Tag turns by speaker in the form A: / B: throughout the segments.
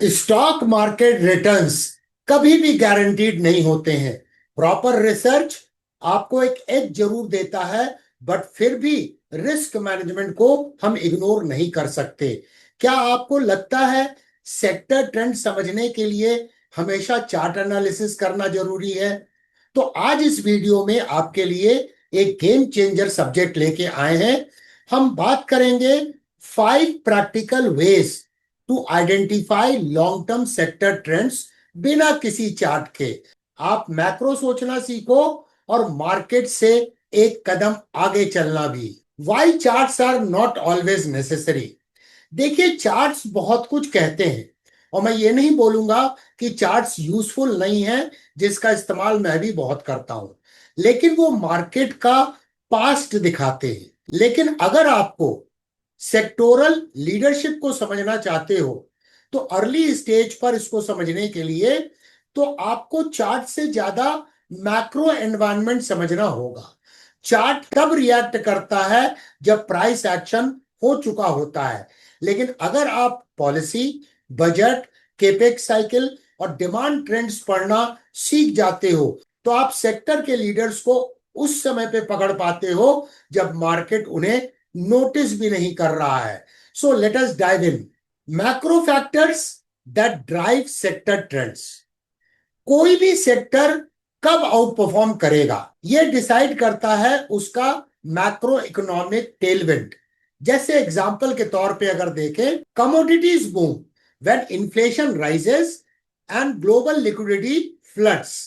A: Stock market returns कभी भी guaranteed नहीं होते हैं। प्रॉपर रिसर्च आपको एक एज जरूर देता है, बट फिर भी रिस्क मैनेजमेंट को हम इग्नोर नहीं कर सकते। क्या आपको लगता है सेक्टर ट्रेंड समझने के लिए हमेशा चार्ट एनालिसिस करना जरूरी है? तो आज इस वीडियो में आपके लिए एक गेम चेंजर सब्जेक्ट लेके आए हैं। हम बात करेंगे 5 practical ways to identify long term sector trends बिना किसी चार्ट के। आप मैक्रो सोचना सीखो और मार्केट से एक कदम आगे चलना भी। Why charts are not always necessary. देखिए, चार्ट्स बहुत कुछ कहते हैं और मैं ये नहीं बोलूंगा कि चार्ट्स यूजफुल नहीं है, जिसका इस्तेमाल मैं भी बहुत करता हूं, लेकिन वो मार्केट का पास्ट दिखाते हैं। लेकिन अगर आपको सेक्टोरल लीडरशिप को समझना चाहते हो तो अर्ली स्टेज पर इसको समझने के लिए तो आपको चार्ट से ज्यादा मैक्रो एनवायरनमेंट समझना होगा। चार्ट तब रिएक्ट करता है जब प्राइस एक्शन हो चुका होता है, लेकिन अगर आप पॉलिसी, बजट, केपेक्स साइकिल और डिमांड ट्रेंड्स पढ़ना सीख जाते हो तो आप सेक्टर के लीडर्स को उस समय पे पकड़ पाते हो जब मार्केट उन्हें नोटिस भी नहीं कर रहा है। So let us dive in. Macro factors that drive sector trends. कोई भी सेक्टर कब आउट परफॉर्म करेगा यह डिसाइड करता है उसका मैक्रो इकोनॉमिक टेलविंड। जैसे एग्जांपल के तौर पे अगर देखें, commodities boom when inflation rises and global liquidity floods.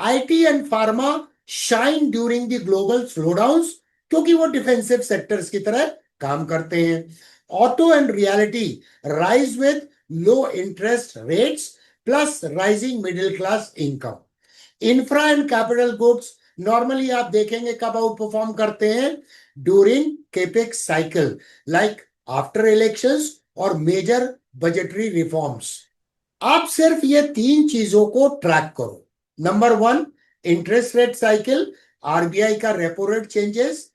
A: IT and pharma shine during the global slowdowns, क्योंकि वो डिफेंसिव सेक्टर्स की तरह काम करते हैं। Auto and realty rise with low interest rates plus rising middle class income. Infra and capital goods normally आप देखेंगे कब आउट परफॉर्म करते हैं, during capex cycle like after elections और मेजर बजटरी रिफॉर्म्स। आप सिर्फ ये 3 चीजों को ट्रैक करो। Number 1, interest rate cycle, RBI का repo rate changes.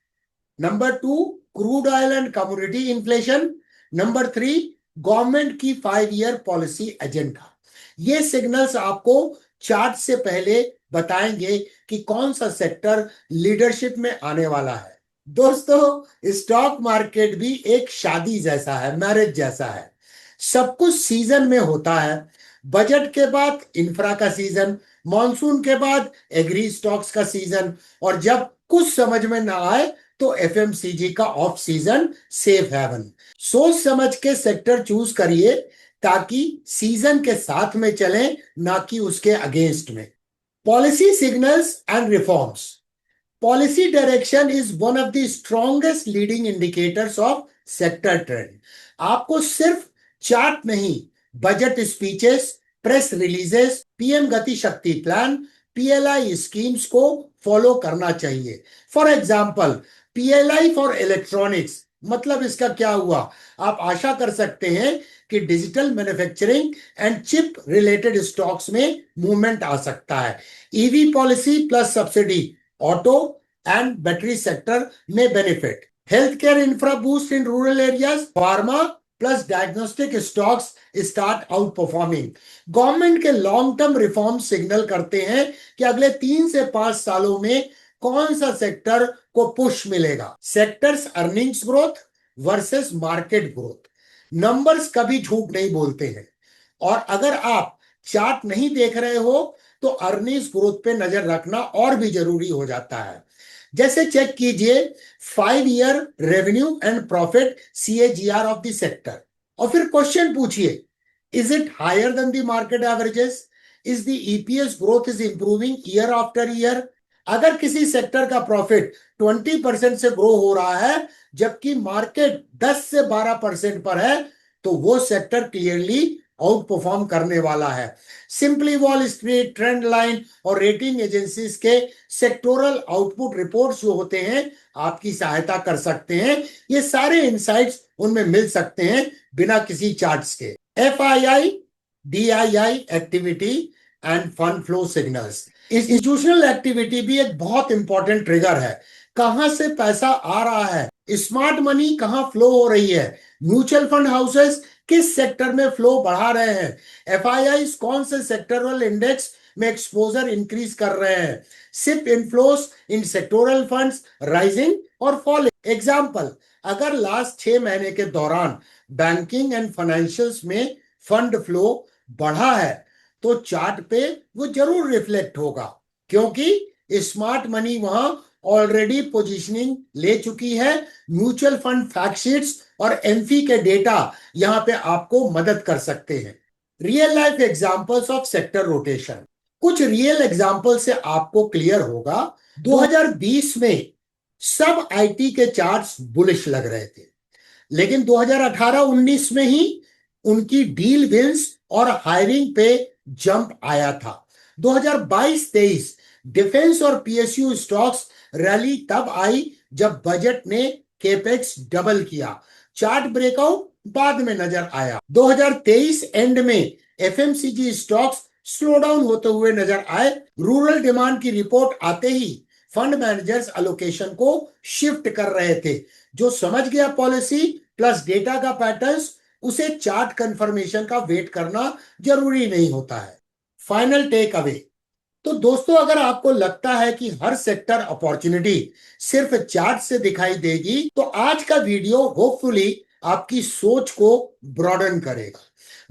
A: Number 2, crude oil and commodity inflation. Number 3, government की 5 ईयर पॉलिसी एजेंडा। ये सिग्नल्स आपको चार्ट से पहले बताएंगे कि कौन सा सेक्टर लीडरशिप में आने वाला है। दोस्तों, स्टॉक मार्केट भी एक शादी जैसा है, मैरिज जैसा है। सब कुछ सीजन में होता है। बजट के बाद इंफ्रा का सीजन, मॉनसून के बाद एग्री स्टॉक्स का सीजन, और जब कुछ समझ में ना आए तो एफएमसीजी का ऑफ सीजन सेफ हेवन। सोच समझ के सेक्टर चूज करिए ताकि सीजन के साथ में चलें, ना कि उसके अगेंस्ट में। Policy signals and reforms. Policy direction is one of the strongest leading indicators of sector trend. आपको सिर्फ चार्ट नहीं, budget speeches, press releases, PM गति शक्ति प्लान, पीएलआई स्कीम्स को फॉलो करना चाहिए। For example, PLI for electronics, मतलब इसका क्या हुआ? आप आशा कर सकते हैं कि digital manufacturing and chip related stocks में मूवमेंट आ सकता है। EV policy plus subsidy, auto and battery sector में benefit. Health care infra boost in rural areas, pharma plus diagnostic stocks start outperforming. Government के long term reform signal करते हैं कि अगले 3 से 5 सालों में कौन सा सेक्टर को पुश मिलेगा। Sectors earnings growth versus market growth. Numbers कभी झूठ नहीं बोलते हैं, और अगर आप चार्ट नहीं देख रहे हो तो अर्निंग्स ग्रोथ पे नजर रखना और भी जरूरी हो जाता है। जैसे चेक कीजिए 5 year revenue and profit CAGR of the sector, और फिर क्वेश्चन पूछिए, is it higher than the market averages? Is the EPS growth is improving year after year? अगर किसी सेक्टर का प्रॉफिट 20% से ग्रो हो रहा है जबकि मार्केट 10 से 12% पर है, तो वो सेक्टर क्लियरली आउट परफॉर्म करने वाला है। Simply wall street, trend line और रेटिंग एजेंसीज के सेक्टोरल आउटपुट रिपोर्ट्स जो होते हैं आपकी सहायता कर सकते हैं। ये सारे इनसाइट्स उनमें मिल सकते हैं बिना किसी चार्ट्स के। FII, DII activity end fund flow signals. Institutional activity भी एक बहुत इंपॉर्टेंट ट्रिगर है। कहां से पैसा आ रहा है, स्मार्ट मनी कहां फ्लो हो रही है, म्यूचुअल फंड हाउसेस किस सेक्टर में फ्लो बढ़ा रहे हैं, एफआईआई कौन से सेक्टरल इंडेक्स में एक्सपोजर इंक्रीज कर रहे हैं, सिप इनफ्लोस इन सेक्टोरल फंड्स राइजिंग और फॉलिंग। एग्जांपल, अगर लास्ट 6 महीने के दौरान बैंकिंग एंड फाइनेंशियल्स में फंड फ्लो बढ़ा है तो चार्ट पे वो जरूर रिफ्लेक्ट होगा, क्योंकि स्मार्ट मनी वहां ऑलरेडी पोजीशनिंग ले चुकी है। म्यूचुअल फंड फैक्ट शीट्स और एमफी के डेटा यहां पे आपको मदद कर सकते हैं। Real life examples of sector rotation, कुछ रियल एग्जांपल से आपको क्लियर होगा। 2020 में सब आईटी के चार्ट्स बुलिश लग रहे थे, लेकिन 2018-19 में ही उनकी डील विंस और हायरिंग पे जंप आया था। 2022-23 डिफेंस और पीएसयू स्टॉक्स रैली तब आई जब बजट ने केपेक्स डबल किया। चार्ट ब्रेकआउट बाद में नजर आया। 2023 एंड में एफएमसीजी स्टॉक्स स्लो डाउन होते हुए नजर आए। रूरल डिमांड की रिपोर्ट आते ही फंड मैनेजर्स एलोकेशन को शिफ्ट कर रहे थे। जो समझ गया पॉलिसी प्लस डेटा का पैटर्न्स, उसे चार्ट कंफर्मेशन का वेट करना जरूरी नहीं होता है। फाइनल टेक अवे, तो दोस्तों अगर आपको लगता है कि हर सेक्टर अपॉर्चुनिटी सिर्फ चार्ट से दिखाई देगी, तो आज का वीडियो होपफुली आपकी सोच को ब्रॉडन करेगा।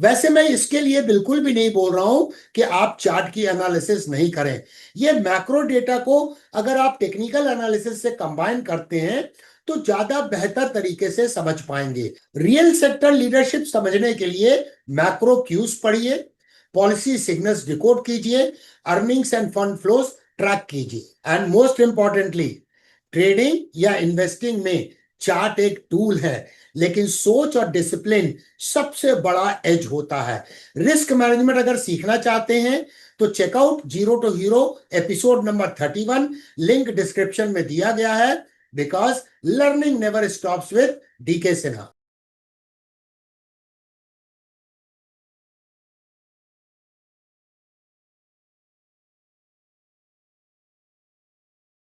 A: वैसे मैं इसके लिए बिल्कुल भी नहीं बोल रहा हूं कि आप चार्ट की एनालिसिस नहीं करें। ये मैक्रो डेटा को अगर आप टेक्निकल एनालिसिस से कंबाइन करते हैं तो ज्यादा बेहतर तरीके से समझ पाएंगे। रियल सेक्टर लीडरशिप समझने के लिए मैक्रो क्यूज पढ़िए, पॉलिसी सिग्नल्स डिकोड कीजिए, earnings end fund flows track कीजिए, एंड मोस्ट इंपॉर्टेंटली ट्रेडिंग या इन्वेस्टिंग में चार्ट एक टूल है, लेकिन सोच और डिसिप्लिन सबसे बड़ा एज होता है। रिस्क मैनेजमेंट अगर सीखना चाहते हैं तो check out zero to hero episode number 31, link description में दिया गया है। Because learning never stops with DK Sinha.